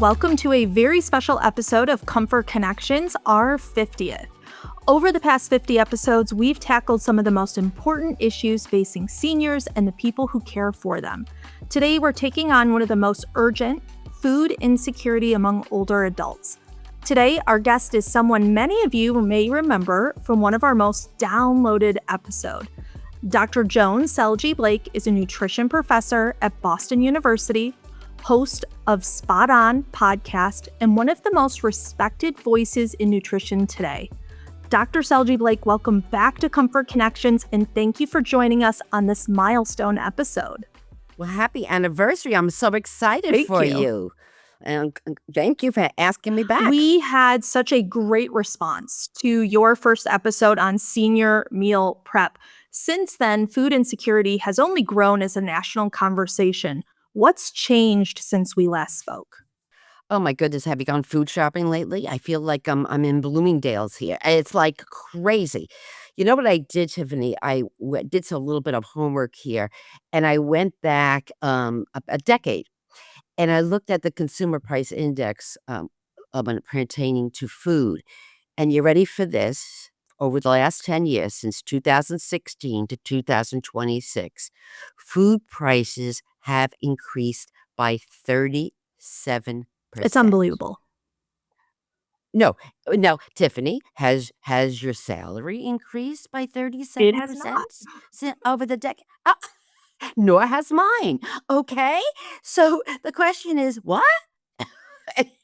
welcome to a very special episode of ComForConnections, our 50th. Over the past 50 episodes, we've tackled some of the most important issues facing seniors and the people who care for them. Today, we're taking on one of the most urgent, food insecurity among older adults. Today, our guest is someone many of you may remember from one of our most downloaded episodes. Dr. Joan Salge Blake is a nutrition professor at Boston University, host of Spot On podcast, and one of the most respected voices in nutrition today. Dr. Salge Blake, welcome back to ComForConnections, and thank you for joining us on this milestone episode. Well, happy anniversary. I'm so excited for you. And thank you for asking me back. We had such a great response to your first episode on senior meal prep. Since then, food insecurity has only grown as a national conversation. What's changed since we last spoke? Oh my goodness, have you gone food shopping lately? I feel like I'm in Bloomingdale's here. It's like crazy. You know what I did, Tiffany? I did a little bit of homework here, and I went back a decade, and I looked at the consumer price index pertaining to food. And you ready for this? Over the last 10 years, since 2016 to 2026, food prices have increased by 37%. It's unbelievable. No, Tiffany, has your salary increased by 37% It has not. Over the decade? Nor has mine. Okay, so the question is, what?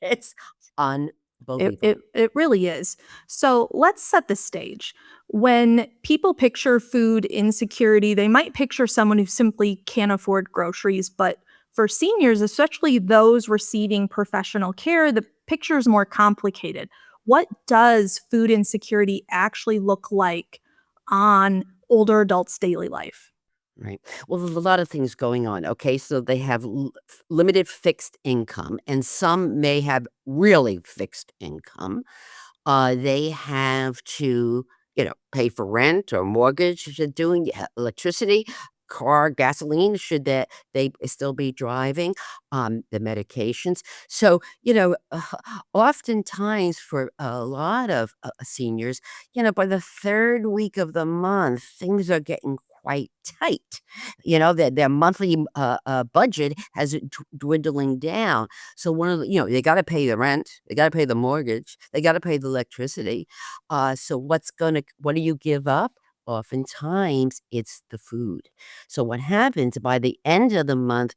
It's unbelievable. It really is. So let's set the stage. When people picture food insecurity, they might picture someone who simply can't afford groceries. But for seniors, especially those receiving professional care, the picture is more complicated. What does food insecurity actually look like on older adults' daily life? Right. Well, there's a lot of things going on. Okay. So they have limited fixed income, and some may have really fixed income. They have to, pay for rent or mortgage, doing electricity, car, gasoline, should that they still be driving, the medications. So, oftentimes for a lot of seniors, by the third week of the month, things are getting quite tight. Their monthly budget has dwindling down. So one of the, they got to pay the rent, they got to pay the mortgage, they got to pay the electricity. So what do you give up? Oftentimes it's the food. So what happens by the end of the month,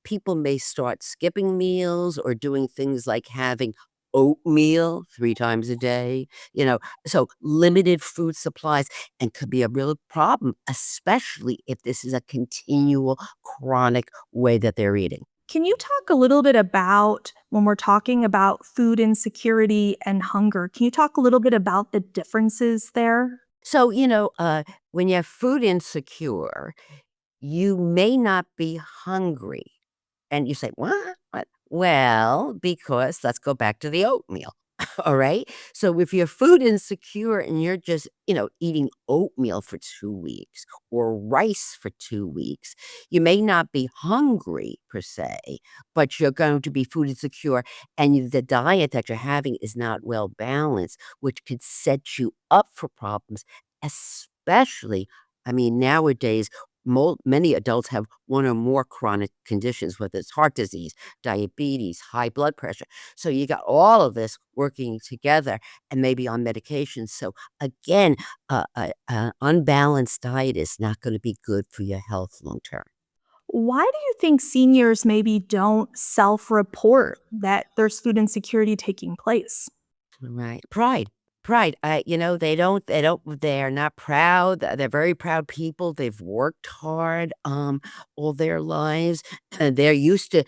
people may start skipping meals or doing things like having oatmeal 3 times a day, so limited food supplies, and could be a real problem, especially if this is a continual chronic way that they're eating. Can you talk a little bit about, when we're talking about food insecurity and hunger, can you talk a little bit about the differences there? So, when you're food insecure, you may not be hungry. And you say, what? What? Well, because let's go back to the oatmeal. All right. So if you're food insecure and you're just, eating oatmeal for 2 weeks or rice for 2 weeks, you may not be hungry per se, but you're going to be food insecure, and the diet that you're having is not well balanced, which could set you up for problems, especially, nowadays, many adults have one or more chronic conditions, whether it's heart disease, diabetes, high blood pressure. So you got all of this working together, and maybe on medications. So again, an unbalanced diet is not going to be good for your health long term. Why do you think seniors maybe don't self-report that there's food insecurity taking place? Right. Pride. They're not proud. They're very proud people. They've worked hard, all their lives. And they're used to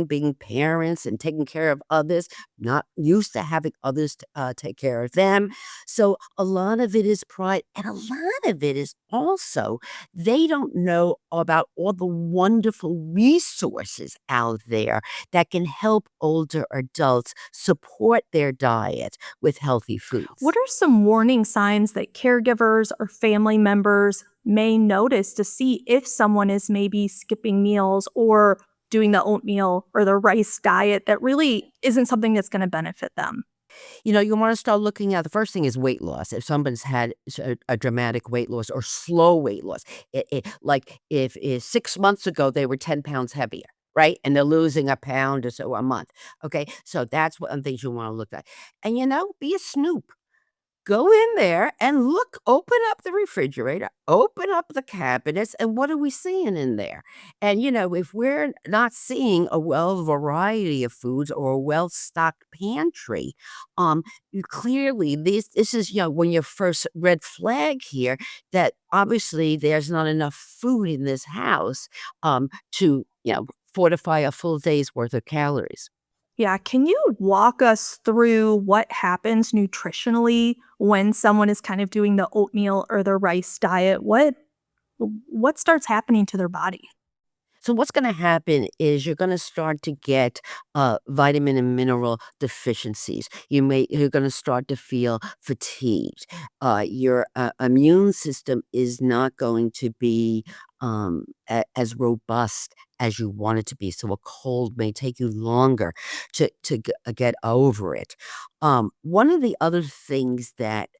being parents and taking care of others, not used to having others take care of them. So a lot of it is pride, and a lot of it is also they don't know about all the wonderful resources out there that can help older adults support their diet with healthy foods. What are some warning signs that caregivers or family members may notice to see if someone is maybe skipping meals or doing the oatmeal or the rice diet that really isn't something that's going to benefit them? You wanna start looking at the first thing is weight loss. If someone's had a dramatic weight loss or slow weight loss, like, if 6 months ago they were 10 pounds heavier, right? And they're losing a pound or so a month, okay? So that's one of the things you wanna look at. And, be a snoop. Go in there and look, open up the refrigerator, open up the cabinets, and what are we seeing in there? And, if we're not seeing a well variety of foods or a well-stocked pantry, clearly this is, when your first red flag here that obviously there's not enough food in this house, to, fortify a full day's worth of calories. Yeah, can you walk us through what happens nutritionally when someone is kind of doing the oatmeal or the rice diet? What starts happening to their body? So what's gonna happen is you're gonna start to get, vitamin and mineral deficiencies. You're gonna start to feel fatigued. Your, immune system is not going to be, as robust as you want it to be, so a cold may take you longer to get over it. One of the other things that,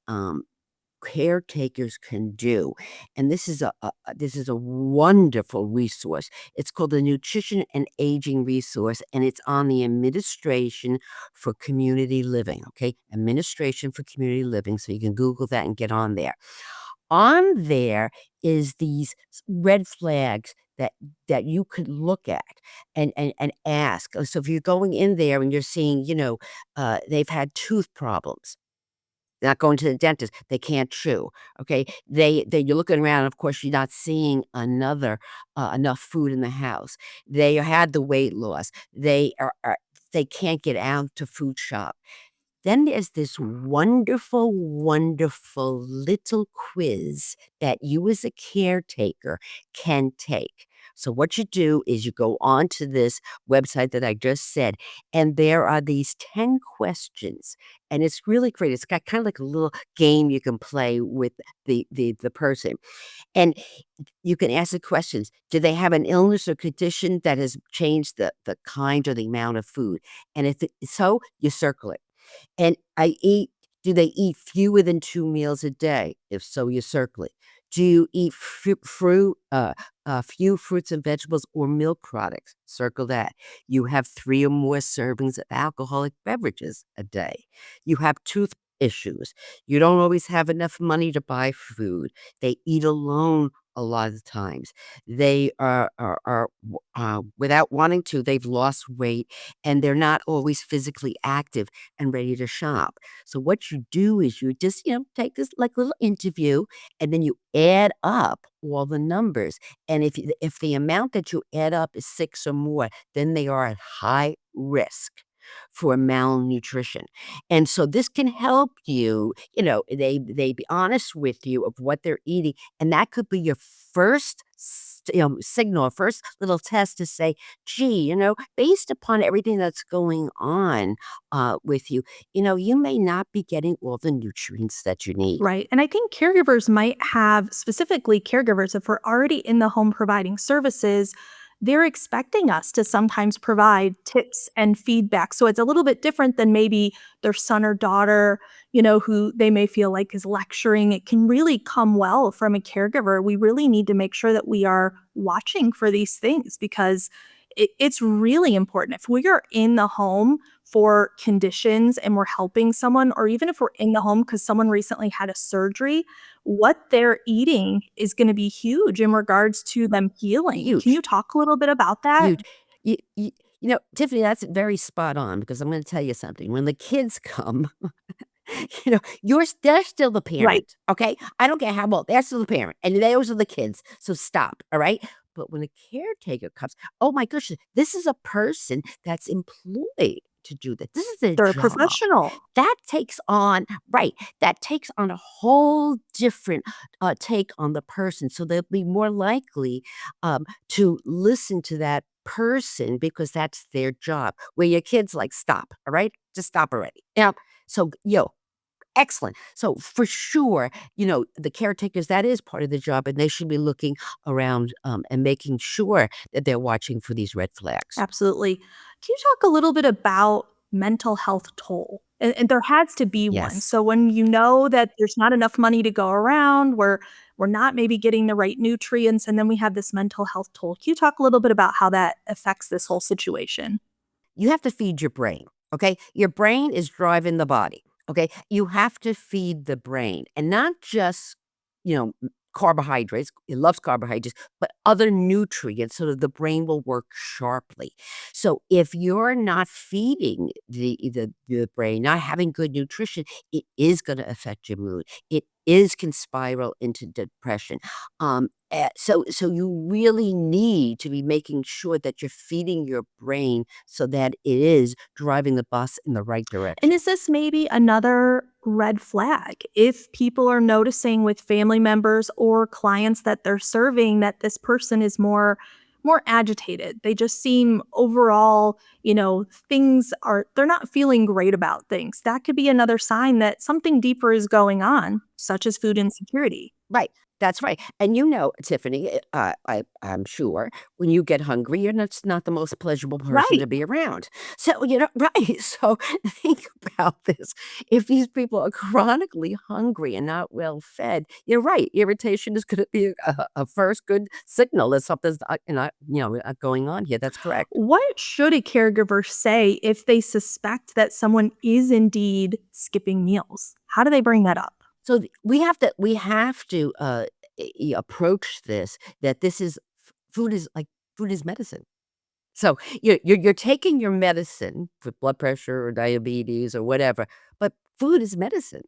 caretakers can do, and this is a wonderful resource. It's called the Nutrition and Aging Resource, and it's on the Administration for Community Living, okay? Administration for Community Living, so you can Google that and get on there. On there is these red flags that you could look at and ask. So if you're going in there and you're seeing, they've had tooth problems, not going to the dentist, they can't chew, okay? You're looking around, of course, you're not seeing enough food in the house. They had the weight loss. They can't get out to food shop. Then there's this wonderful, wonderful little quiz that you as a caretaker can take. So what you do is you go on to this website that I just said, and there are these 10 questions, and it's really great. It's got kind of like a little game you can play with the person. And you can ask the questions. Do they have an illness or condition that has changed the kind or the amount of food? And if so, you circle it. And do they eat fewer than 2 meals a day? If so, you circle it. Do you eat few fruits and vegetables or milk products? Circle that. You have 3 or more servings of alcoholic beverages a day. You have tooth issues. You don't always have enough money to buy food. They eat alone a lot of the times. They without wanting to, they've lost weight and they're not always physically active and ready to shop. So what you do is you just, take this like little interview and then you add up all the numbers. And if the amount that you add up is 6 or more, then they are at high risk for malnutrition. And so this can help you, they be honest with you of what they're eating, and that could be your first signal, first little test to say, gee, based upon everything that's going on with you, you may not be getting all the nutrients that you need. Right. And I think caregivers might have, specifically caregivers, if we're already in the home providing services, they're expecting us to sometimes provide tips and feedback. So it's a little bit different than maybe their son or daughter, who they may feel like is lecturing. It can really come well from a caregiver. We really need to make sure that we are watching for these things because it's really important. If we are in the home for conditions and we're helping someone, or even if we're in the home because someone recently had a surgery, what they're eating is going to be huge in regards to them healing. Can Huge. you talk a little bit about that? Huge. Tiffany, that's very spot on because I'm gonna tell you something. When the kids come, they're still the Right. parent, okay? I don't care how old, they're still the parent, and those are the kids, so stop, all right? But when a caretaker comes, oh my gosh, this is a person that's employed to do that. This is their They're a job. professional. That takes on right, that takes on a whole different, take on the person, so they'll be more likely, to listen to that person because that's their job, where your kid's like, "Stop, all right? Just stop already." So, Excellent. So for sure, the caretakers, that is part of the job, and they should be looking around and making sure that they're watching for these red flags. Absolutely. Can you talk a little bit about mental health toll? And there has to be one. Yes. So when you know that there's not enough money to go around, we're not maybe getting the right nutrients, and then we have this mental health toll. Can you talk a little bit about how that affects this whole situation? You have to feed your brain, okay? Your brain is driving the body, okay? You have to feed the brain and not just, carbohydrates. It loves carbohydrates, but other nutrients so that the brain will work sharply. So if you're not feeding the brain, not having good nutrition, it is going to affect your mood. It is can spiral into depression. So you really need to be making sure that you're feeding your brain so that it is driving the bus in the right And direction. is this maybe another red flag? If people are noticing with family members or clients that they're serving that this person is more agitated. They just seem overall, things are they're not feeling great about things. That could be another sign that something deeper is going on, such as food insecurity. Right. That's right. And Tiffany, I'm sure when you get hungry, you're not the most pleasurable person Right. to be around. So, right. So think about this. If these people are chronically hungry and not well fed, you're right. Irritation is going to be a first good signal that something's not going on here. That's correct. What should a caregiver say if they suspect that someone is indeed skipping meals? How do they bring that up? So we have to approach this that this is food is medicine. So you're taking your medicine for blood pressure or diabetes or whatever, but food is medicine.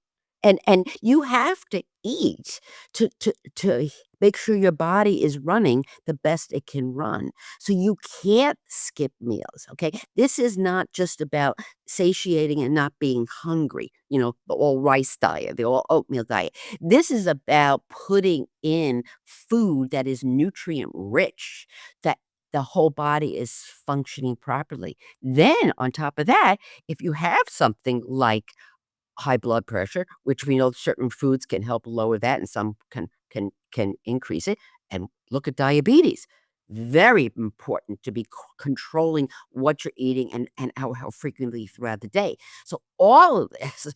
And you have to eat to make sure your body is running the best it can run. So you can't skip meals, okay? This is not just about satiating and not being hungry, the all rice diet, the all oatmeal diet. This is about putting in food that is nutrient rich, that the whole body is functioning properly. Then on top of that, if you have something like high blood pressure, which we know certain foods can help lower that and some can increase it, and look at diabetes. Very important to be controlling what you're eating and how frequently throughout the day. So all of this,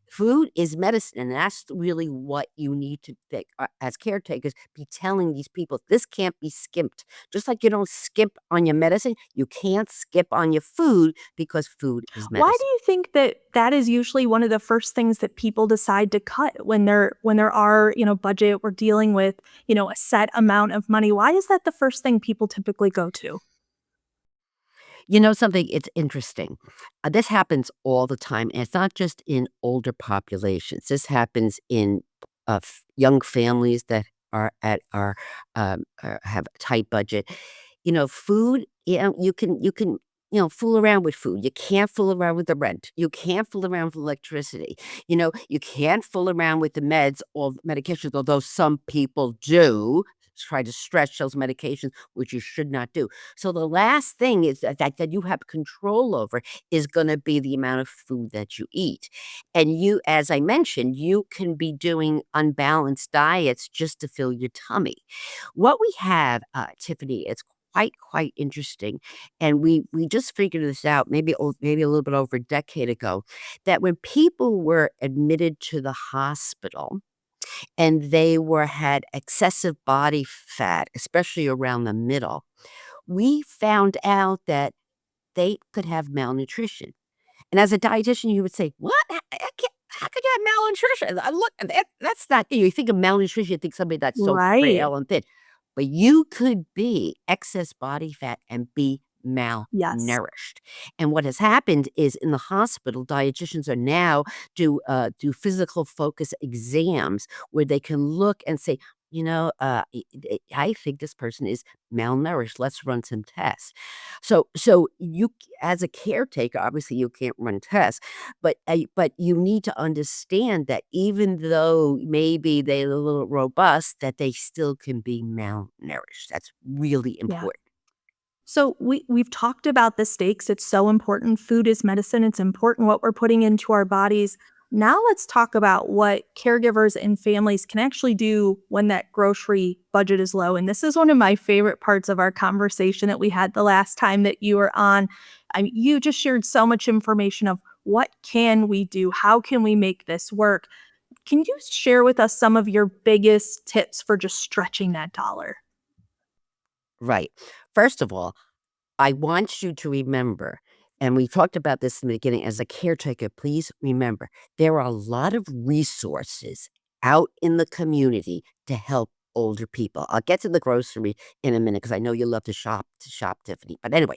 food is medicine, and that's really what you need to think, as caretakers, be telling these people this can't be skimped. Just like you don't skip on your medicine, you can't skip on your food because food is Why do medicine. you think that that is usually one of the first things that people decide to cut when there are, budget we're dealing with, a set amount of money? Why is that the first thing people typically go to? You know something? It's interesting. This happens all the time, and it's not just in older populations. This happens in young families that have a tight budget. Food. You can fool around with food. You can't fool around with the rent. You can't fool around with electricity. You can't fool around with the meds or medications. Although some people do try to stretch those medications, which you should not do. So the last thing is that you have control over is going to be the amount of food that you eat. And as I mentioned, you can be doing unbalanced diets just to fill your tummy. What we have, Tiffany, it's quite interesting, and we just figured this out maybe a little bit over a decade ago, that when people were admitted to the hospital and they had excessive body fat, especially around the middle, we found out that they could have malnutrition. And as a dietitian, you would say, "What? I can't how could you have malnutrition?" Look, that's not you think of malnutrition, you think somebody that's so Right. frail and thin. But you could be excess body fat and be Yes. malnourished. And what has happened is in the hospital, dietitians are now do physical focus exams where they can look and say, I think this person is malnourished. Let's run some tests. So as a caretaker, obviously you can't run tests, but you need to understand that even though maybe they're a little robust, that they still can be malnourished. That's really Yeah. important. So we've talked about the stakes. It's so important. Food is medicine. It's important what we're putting into our bodies. Now let's talk about what caregivers and families can actually do when that grocery budget is low. And this is one of my favorite parts of our conversation that we had the last time that you were on. I mean, you just shared so much information of what can we do? How can we make this work? Can you share with us some of your biggest tips for just stretching that dollar? Right. First of all, I want you to remember, and we talked about this in the beginning, as a caretaker, please remember there are a lot of resources out in the community to help older people. I'll get to the grocery in a minute because I know you love to shop, Tiffany. But anyway,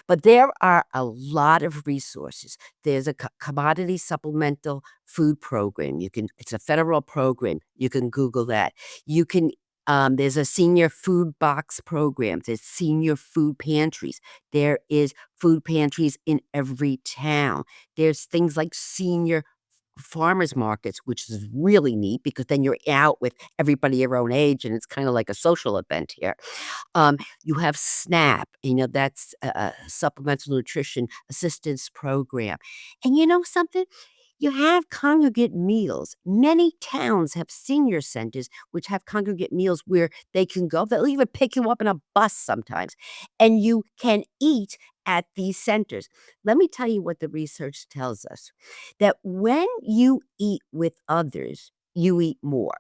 but there are a lot of resources. There's a commodity supplemental food program. It's a federal program. You can Google that. You can there's a senior food box program. There's senior food pantries. There is food pantries in every town. There's things like senior farmers markets, which is really neat because then you're out with everybody your own age and it's kind of like a social event here. You have SNAP, that's a supplemental nutrition assistance program. And you know something? You have congregate meals. Many towns have senior centers which have congregate meals where they can go. They'll even pick you up in a bus sometimes, and you can eat at these centers. Let me tell you what the research tells us, that when you eat with others, you eat more.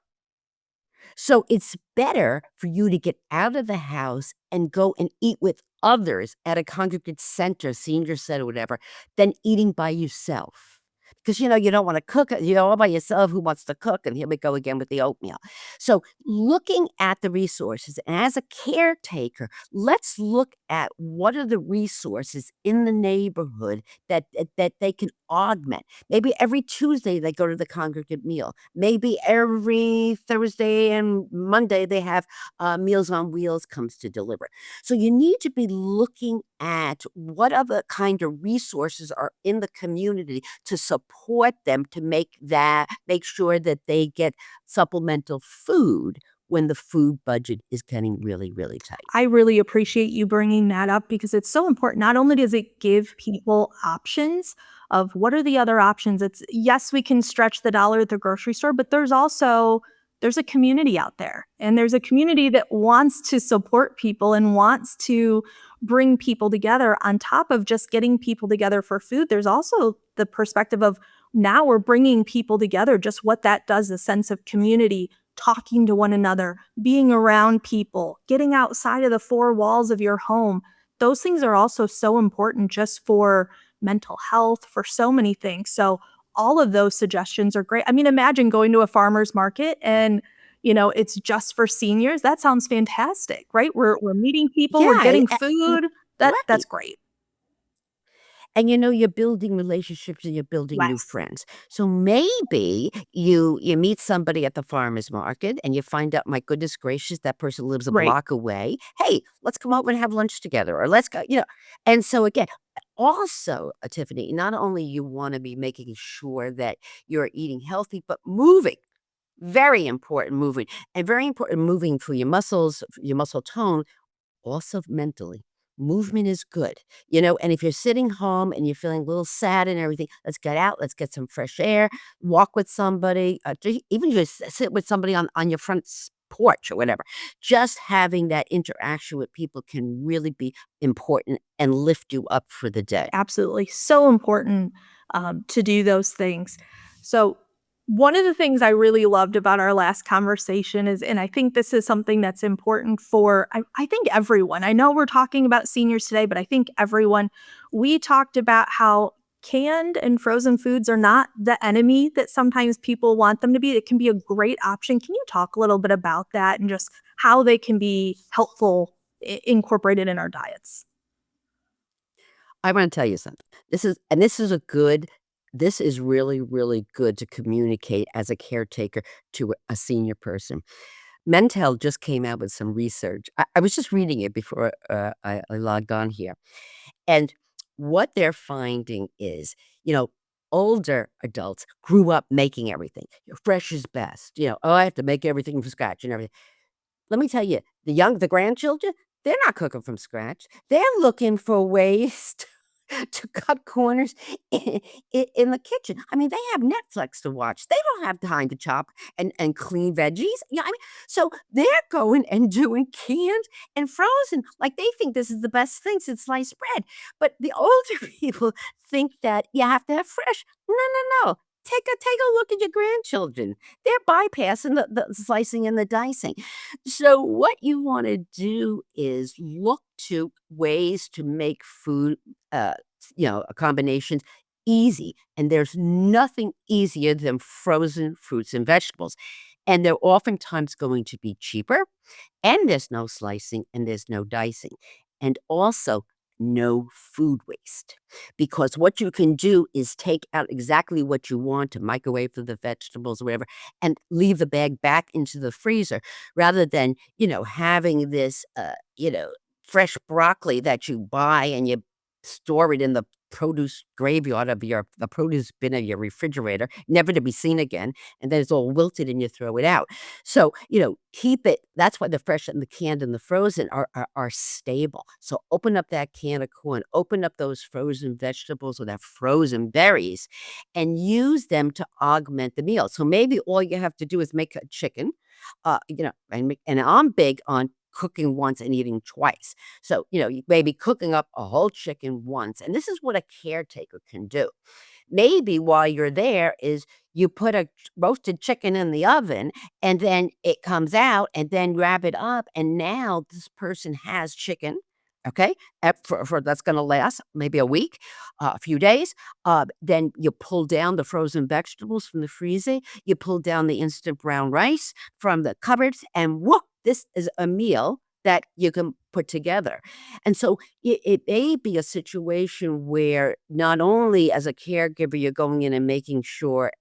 So it's better for you to get out of the house and go and eat with others at a congregate center, senior center, whatever, than eating by yourself. Because you don't want to cook it, all by yourself. Who wants to cook? And here we go again with the oatmeal. So, looking at the resources, and as a caretaker, let's look at what are the resources in the neighborhood that they can augment. Maybe every Tuesday they go to the congregate meal. Maybe every Thursday and Monday they have Meals on Wheels comes to deliver. So you need to be looking at what other kind of resources are in the community to support them to make sure that they get supplemental food when the food budget is getting really, really tight. I really appreciate you bringing that up because it's so important. Not only does it give people options of what are the other options, it's yes, we can stretch the dollar at the grocery store, but there's a community out there and there's a community that wants to support people and wants to bring people together on top of just getting people together for food. There's also the perspective of now we're bringing people together, just what that does, a sense of community, talking to one another, being around people, getting outside of the four walls of your home. Those things are also so important just for mental health, for so many things. So, all of those suggestions are great. I mean, imagine going to a farmer's market and it's just for seniors. That sounds fantastic, right? We're meeting people, we're Yeah, getting food. That's right. great. And you're building relationships and you're building new Yes. friends. So maybe you meet somebody at the farmer's market and you find out, my goodness gracious, that person lives a Right. block away. Hey, let's come over and have lunch together, or let's go. And so again, also, Tiffany, not only you want to be making sure that you're eating healthy, but moving. Very important moving, and very important moving for your muscles, for your muscle tone, also mentally. Movement is good, and if you're sitting home and you're feeling a little sad and everything, let's get out, let's get some fresh air, walk with somebody, even just sit with somebody on your front porch or whatever. Just having that interaction with people can really be important and lift you up for the day. Absolutely. So important to do those things. So, one of the things I really loved about our last conversation is, and I think this is something that's important for, I think everyone. I know we're talking about seniors today, but I think everyone, we talked about how canned and frozen foods are not the enemy that sometimes people want them to be. It can be a great option. Can you talk a little bit about that and just how they can be helpful incorporated in our diets? I wanna tell you something. This is really, really good to communicate as a caretaker to a senior person. Mentel just came out with some research. I was just reading it before, I logged on here, and what they're finding is, older adults grew up making everything. Fresh is best, "Oh, I have to make everything from scratch and everything." Let me tell you, the grandchildren, they're not cooking from scratch. They're looking for ways to cut corners in the kitchen. I mean, they have Netflix to watch. They don't have time to chop and clean veggies. Yeah, I mean, so they're going and doing canned and frozen. Like they think this is the best thing since sliced bread. But the older people think that you have to have fresh. No, no, no. Take a look at your grandchildren. They're bypassing the slicing and the dicing. So what you want to do is look to ways to make food combinations easy. And there's nothing easier than frozen fruits and vegetables. And they're oftentimes going to be cheaper, and there's no slicing and there's no dicing. And also, no food waste. Because what you can do is take out exactly what you want to microwave for the vegetables or whatever, and leave the bag back into the freezer rather than, having this, fresh broccoli that you buy and you store it in the produce graveyard of the produce bin of your refrigerator, never to be seen again, and then it's all wilted and you throw it out. So, keep it. That's why the fresh and the canned and the frozen are stable. So open up that can of corn, open up those frozen vegetables or that frozen berries, and use them to augment the meal. So maybe all you have to do is make a chicken, and I'm big on cooking once and eating twice. So, you may be cooking up a whole chicken once, and this is what a caretaker can do. Maybe while you're there is you put a roasted chicken in the oven and then it comes out and then grab it up, and now this person has chicken, okay, for that's gonna last maybe a week, a few days. Then you pull down the frozen vegetables from the freezer, you pull down the instant brown rice from the cupboards, and whoop, this is a meal that you can put together. And so it may be a situation where not only as a caregiver you're going in and making sure,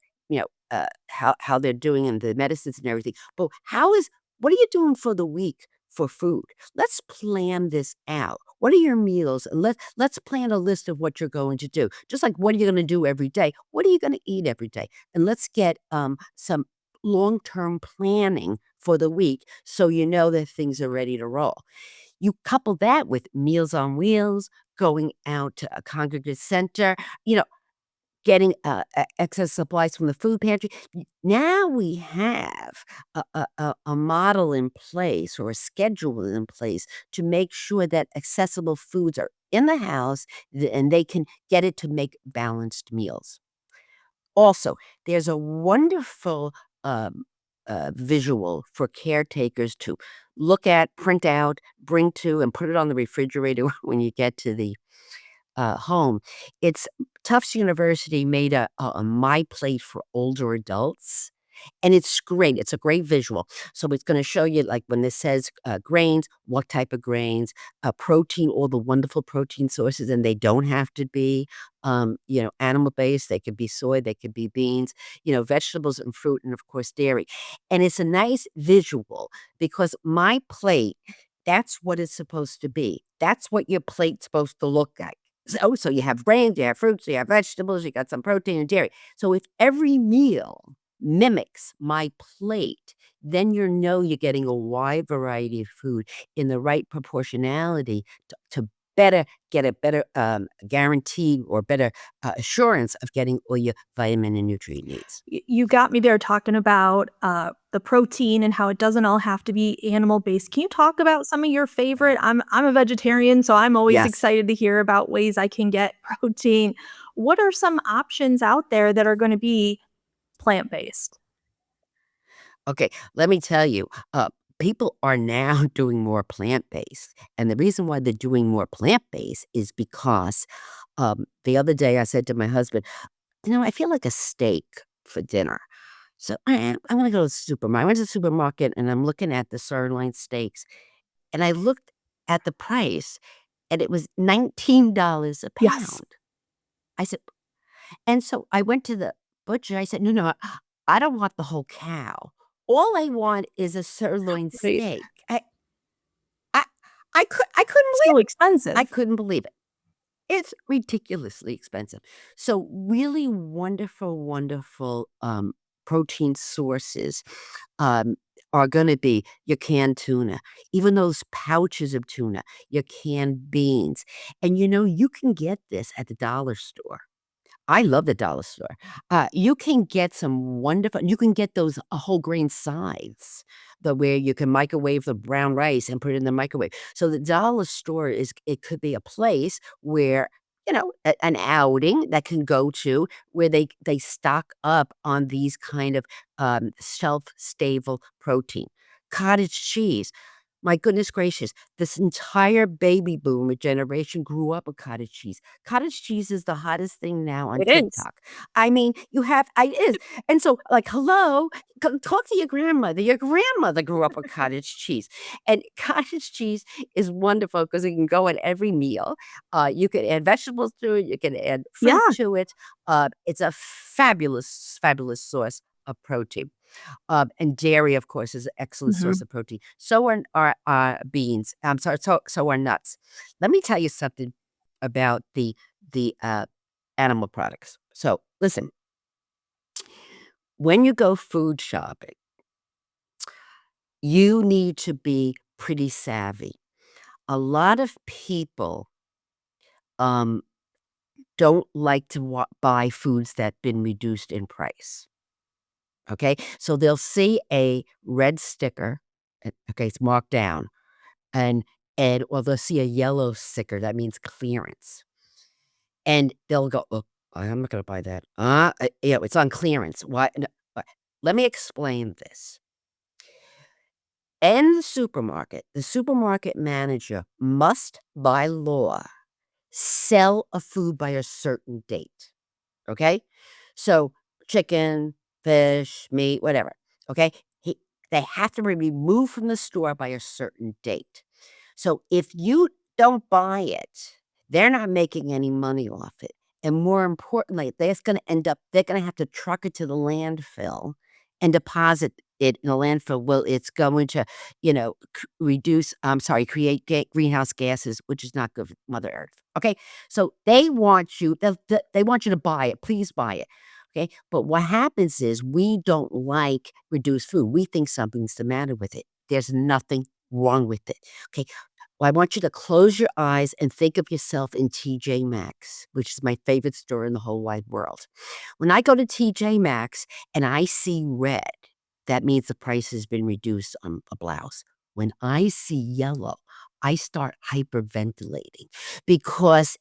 how they're doing and the medicines and everything, but what are you doing for the week for food? Let's plan this out. What are your meals? And let's plan a list of what you're going to do. Just like what are you going to do every day? What are you going to eat every day? And let's get some long-term planning for the week so you know that things are ready to roll. You couple that with Meals on Wheels, going out to a congregate center, you know, getting excess supplies from the food pantry. Now we have a model in place or a schedule in place to make sure that accessible foods are in the house and they can get it to make balanced meals. Also, there's a wonderful visual for caretakers to look at, print out, bring to, and put it on the refrigerator when you get to the home. It's Tufts University made a My Plate for older adults. And it's great. It's a great visual. So it's going to show you, like when this says grains, what type of grains, protein, all the wonderful protein sources, and they don't have to be, animal based. They could be soy, they could be beans, vegetables and fruit, and of course dairy. And it's a nice visual because my plate, that's what it's supposed to be. That's what your plate's supposed to look like. So you have grains, you have fruits, you have vegetables, you got some protein and dairy. So if every meal mimics my plate, then you're getting a wide variety of food in the right proportionality to better get a better guarantee or better assurance of getting all your vitamin and nutrient needs. You got me there talking about the protein and how it doesn't all have to be animal based. Can you talk about some of your favorite? I'm a vegetarian, so I'm always Yes. excited to hear about ways I can get protein. What are some options out there that are going to be plant based? Okay, let me tell you, people are now doing more plant-based, and the reason why they're doing more plant-based is because, the other day I said to my husband, I feel like a steak for dinner. So I'm gonna go to the supermarket. I went to the supermarket and I'm looking at the sirloin steaks, and I looked at the price, and it was $19 a Yes. pound. I said, and so I went to the butcher. I said, "No, no, I don't want the whole cow. All I want is a sirloin Right. steak." I I couldn't So believe it. I expensive. couldn't believe it. It's ridiculously expensive. So really wonderful, wonderful, protein sources, um, are going to be your canned tuna, even those pouches of tuna, your canned beans. And you can get this at the dollar store. I love the dollar store. You can get you can get those whole grain sides, the where you can microwave the brown rice and put it in the microwave. So the dollar store it could be a place where, an outing that can go to where they stock up on these kind of shelf stable protein. Cottage cheese. My goodness gracious, this entire baby boomer generation grew up with cottage cheese. Cottage cheese is the hottest thing now on It is. TikTok. I mean, it is. And so, like, hello, talk to your grandmother. Your grandmother grew up with cottage cheese. And cottage cheese is wonderful because it can go in every meal. You can add vegetables to it, you can add fruit Yeah. to it. It's a fabulous, fabulous source of protein. And dairy, of course, is an excellent source Mhm. of protein. So are beans. I'm sorry. So are nuts. Let me tell you something about the animal products. So listen, when you go food shopping, you need to be pretty savvy. A lot of people um, don't like to buy foods that been reduced in price. Okay, so they'll see a red sticker. Okay, it's marked down and well, they'll see a yellow sticker, that means clearance, and they'll go, "Oh, I'm not gonna buy that. Yeah, it's on clearance. Why?" Let me explain this. In the supermarket manager must, by law, sell a food by a certain date, okay? So, chicken, fish, meat, whatever, okay? He They have to be removed from the store by a certain date. So if you don't buy it, they're not making any money off it. And more importantly, they're gonna have to truck it to the landfill and deposit it in the landfill. Well, it's going to, create greenhouse gases, which is not good for Mother Earth. Okay, so they want you to buy it. Please buy it. Okay, but what happens is we don't like reduced food. We think something's the matter with it. There's nothing wrong with it. Okay, well, I want you to close your eyes and think of yourself in TJ Maxx, which is my favorite store in the whole wide world. When I go to TJ Maxx and I see red, that means the price has been reduced on a blouse. When I see yellow, I start hyperventilating because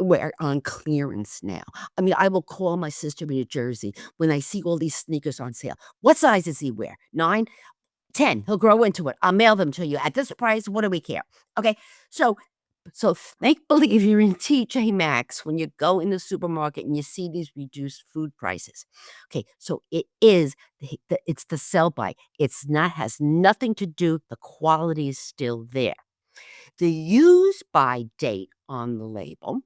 we're on clearance now. I mean, I will call my sister in New Jersey when I see all these sneakers on sale. What size does he wear? 9? 10. He'll grow into it. I'll mail them to you at this price. What do we care? Okay. So so make believe you're in TJ Maxx when you go in the supermarket and you see these reduced food prices. Okay, so it's the sell by. It's not has nothing to do. The quality is still there. The use by date on the label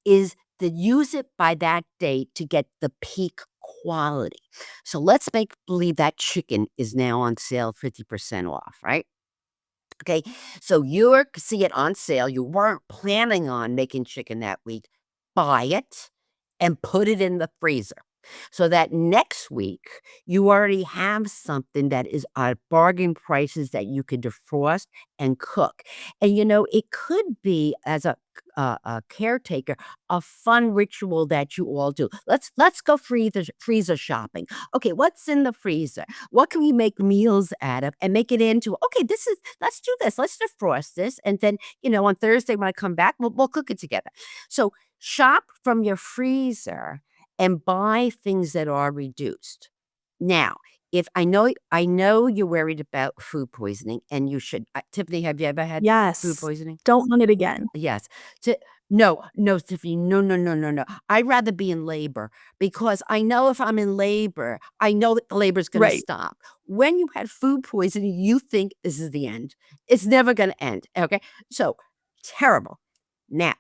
is to use it by that date to get the peak quality. So let's make believe that chicken is now on sale 50% off, right? Okay, so you see it on sale. You weren't planning on making chicken that week. Buy it and put it in the freezer so that next week you already have something that is at bargain prices that you can defrost and cook. And it could be as a caretaker a fun ritual that you all do. Let's go freezer shopping. Okay, what's in the freezer? What can we make meals out of and make it into, okay, let's do this. Let's defrost this. And then, on Thursday when I come back, we'll cook it together. So shop from your freezer and buy things that are reduced. Now, if I know you're worried about food poisoning and you should, Tiffany, have you ever had food Yes. poisoning? Don't want it again. Yes. Ti No, no, Tiffany, no, no, no, no, no. I'd rather be in labor because I know if I'm in labor, I know that the labor is gonna Right. stop. When you had food poisoning, you think this is the end. It's never gonna end, okay? So, terrible. Now,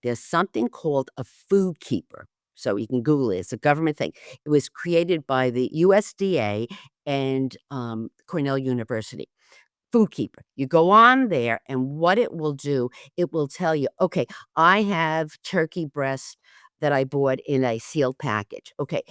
there's something called a food keeper. So you can Google it. It's a government thing. It was created by the USDA and, Cornell University. Food Keeper. You go on there, and what it will do, it will tell you, okay, I have turkey breast that I bought in a sealed package. Okay,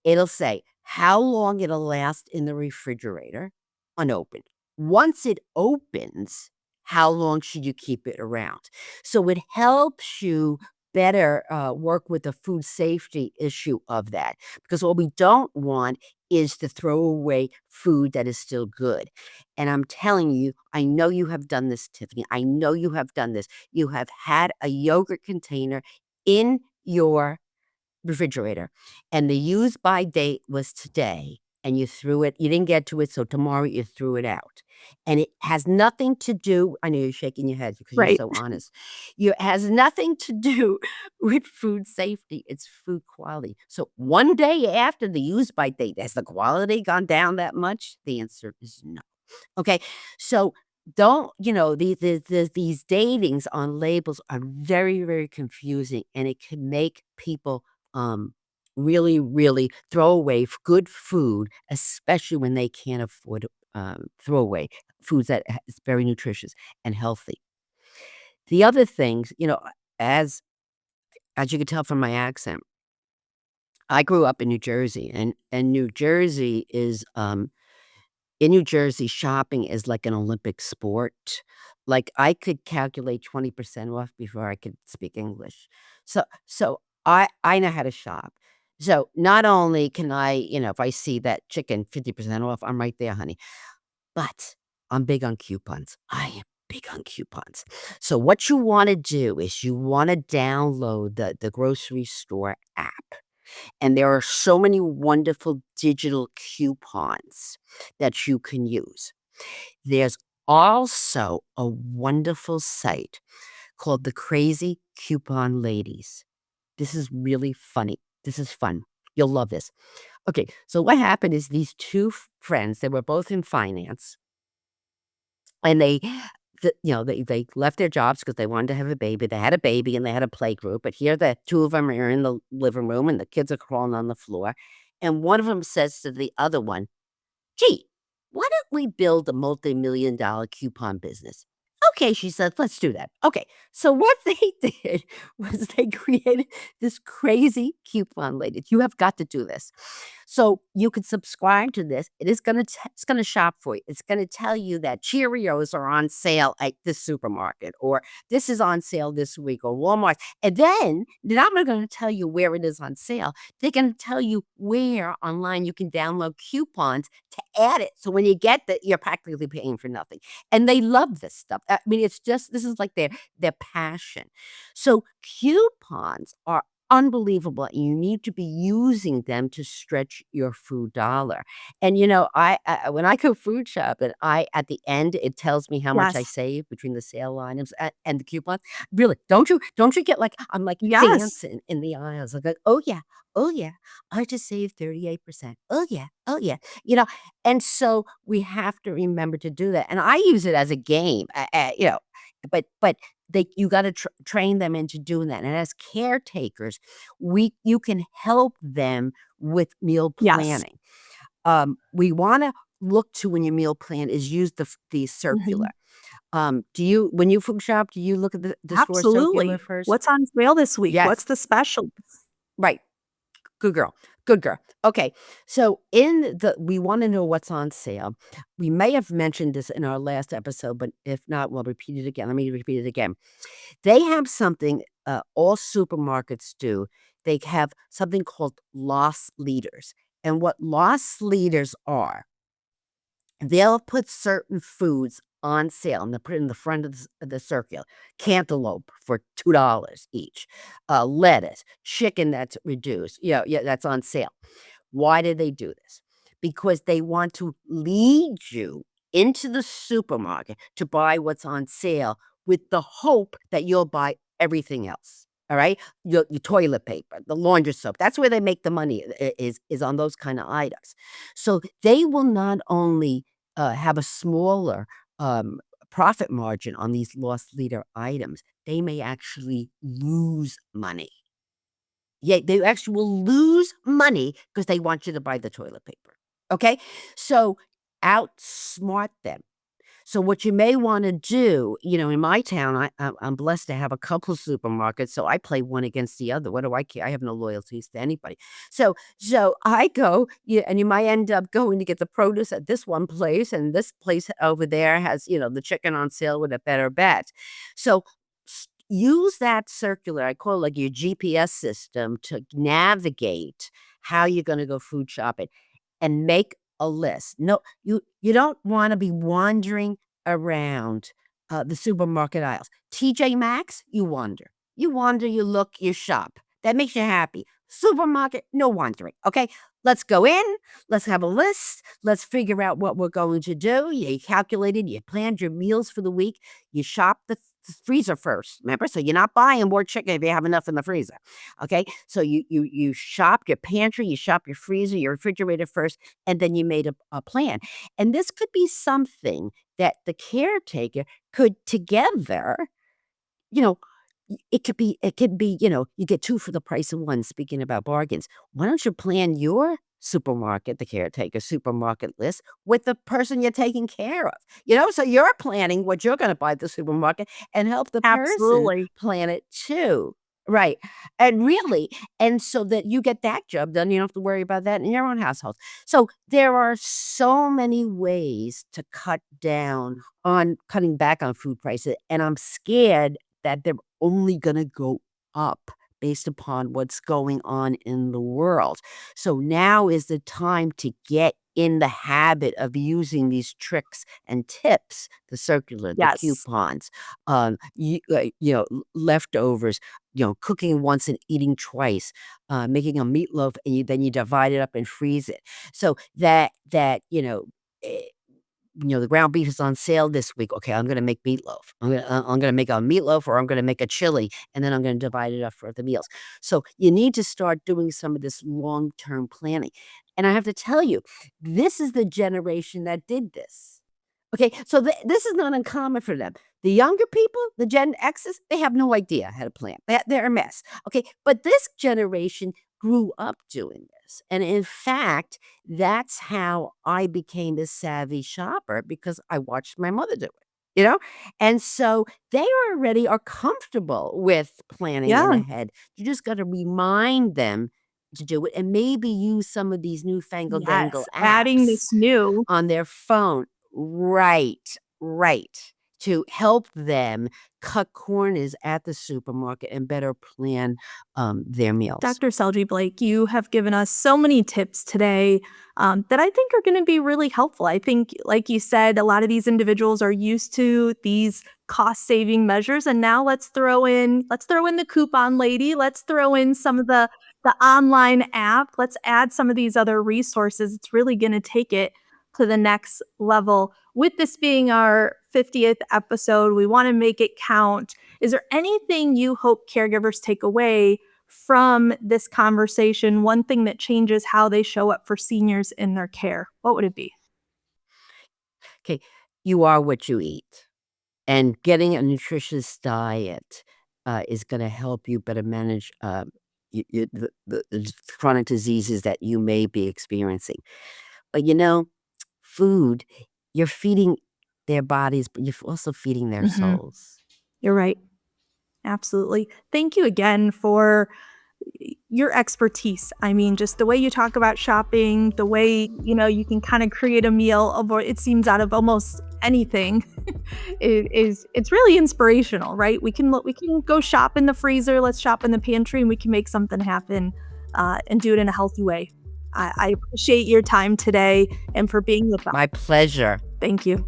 it'll say how long it'll last in the refrigerator. unopened. Once it opens, how long should you keep it around? So it helps you better work with the food safety issue of that, because what we don't want is to throw away food that is still good. And I'm telling you, I know you have done this, Tiffany. I know you have done this. You have had a yogurt container in your refrigerator, and the use by date was today, and you threw it, you didn't get to it, so tomorrow you threw it out. And it has nothing to do, I know you're shaking your head because you're Right. so honest. It has nothing to do with food safety, it's food quality. So one day after the use by date, has the quality gone down that much? The answer is no. Okay, so don't these datings on labels are very, very confusing, and it can make people um, really, really throw away good food, especially when they can't afford to throw away foods that is very nutritious and healthy. The other things, as as you can tell from my accent, I grew up in New Jersey, and New Jersey is in New Jersey, shopping is like an Olympic sport. Like, I could calculate 20% off before I could speak English. So I know how to shop. So, not only can I, if I see that chicken 50% off, I'm right there, honey, but I'm big on coupons. I am big on coupons. So, what you wanna do is you wanna download the grocery store app. And there are so many wonderful digital coupons that you can use. There's also a wonderful site called the Crazy Coupon Ladies. This is really funny. This is fun. You'll love this. Okay, so what happened is these two friends, they were both in finance, and they left their jobs because they wanted to have a baby. They had a baby and they had a play group, but here the two of them are in the living room and the kids are crawling on the floor. And one of them says to the other one, "Gee, why don't we build a multi-million-dollar coupon business?" "Okay," she said, "let's do that." Okay, so what they did was they created this crazy coupon lady. You have got to do this. So you can subscribe to this. It's gonna shop for you. It's gonna tell you that Cheerios are on sale at this supermarket, or this is on sale this week, or Walmart. And then they're not gonna tell you where it is on sale. They're gonna tell you where online you can download coupons to add it. So when you get that, you're practically paying for nothing. And they love this stuff. I mean, it's just this is like their passion. So coupons are unbelievable, and you need to be using them to stretch your food dollar. And I when I go food shopping, I at the end it tells me how much I Yes. save between the sale items and the coupons. Really, don't you get like I'm like Yes. dancing in the aisles. Like, oh yeah, oh yeah, I just saved 38%. Oh yeah, oh yeah. And so we have to remember to do that. And I use it as a game, but you got to train them into doing that. And as caretakers, you can help them with meal Yes. planning. We want to look to when your meal plan is use the circular. Mhm. Do you when you food shop, do you look at the store circular Absolutely. first? What's on sale this week? What's Yes, the specials? right. Good girl. Good girl. Okay. So we want to know what's on sale. We may have mentioned this in our last episode, but if not, we'll repeat it again. Let me repeat it again. They have something all supermarkets do. They have something called loss leaders. And what loss leaders are, they'll put certain foods on sale, and they'll put it in the front of the circle. Cantaloupe for $2 each, lettuce, chicken that's reduced, yeah, that's on sale. Why do they do this? Because they want to lead you into the supermarket to buy what's on sale with the hope that you'll buy everything else. All right, your toilet paper, the laundry soap. That's where they make the money. Is on those kind of items. So they will not only have a smaller profit margin on these loss leader items, they may actually lose money. Yeah, they actually will lose money because they want you to buy the toilet paper. Okay? So outsmart them. So what you may want to do, in my town, I'm blessed to have a couple of supermarkets, so I play one against the other. What do I care? I have no loyalties to anybody. So I go, and you might end up going to get the produce at this one place, and this place over there has, the chicken on sale with a better bet. So use that circular, I call it like your GPS system, to navigate how you're going to go food shopping and make a list. No, you don't want to be wandering around the supermarket aisles. TJ Maxx, you wander. You wander, you look, you shop. That makes you happy. Supermarket, no wandering. Okay, let's go in. Let's have a list. Let's figure out what we're going to do. You calculated, you planned your meals for the week. You shop the freezer first, remember? So you're not buying more chicken if you have enough in the freezer. Okay, so you shop your pantry, you shop your freezer, your refrigerator first, and then you made a plan. And this could be something that the caretaker could together, you know, it could be, you get two for the price of one, speaking about bargains. Why don't you plan your supermarket, the caretaker supermarket list, with the person you're taking care of? So you're planning what you're going to buy at the supermarket and help the person Absolutely. plan it too. Right. And so that you get that job done, you don't have to worry about that in your own household. So there are so many ways to cutting back on food prices. And I'm scared that they're only going to go up based upon what's going on in the world. So now is the time to get in the habit of using these tricks and tips, the circular, the Yes. coupons, leftovers, cooking once and eating twice, making a meatloaf, and then you divide it up and freeze it. So the ground beef is on sale this week. Okay, I'm gonna make meatloaf. I'm gonna make a meatloaf, or I'm gonna make a chili, and then I'm gonna divide it up for the meals. So you need to start doing some of this long-term planning. And I have to tell you, this is the generation that did this. Okay, so this is not uncommon for them. The younger people, the Gen X's, they have no idea how to plan. They're a mess. Okay, but this generation grew up doing this. And in fact, that's how I became a savvy shopper, because I watched my mother do it. And so they already are comfortable with planning in Yeah. ahead. You just got to remind them to do it, and maybe use some of these newfangled dangle Yes. Adding apps this new. on their phone. Right. To help them cut corners at the supermarket and better plan their meals. Dr. Salge Blake, you have given us so many tips today that I think are going to be really helpful. I think, like you said, a lot of these individuals are used to these cost-saving measures, and now let's throw in the coupon lady. Let's throw in some of the online app. Let's add some of these other resources. It's really going to take it to the next level. With this being our 50th episode, we want to make it count. Is there anything you hope caregivers take away from this conversation, one thing that changes how they show up for seniors in their care? What would it be? Okay, you are what you eat, and getting a nutritious diet is going to help you better manage the chronic diseases that you may be experiencing. But food, you're feeding their bodies, but you're also feeding their Mhm. souls. You're right. Absolutely. Thank you again for your expertise. I mean, just the way you talk about shopping, the way, you can kind of create a meal of what it seems out of almost anything it's really inspirational, right? We can go shop in the freezer, let's shop in the pantry, and we can make something happen and do it in a healthy way. I appreciate your time today and for being with us. My pleasure. Thank you.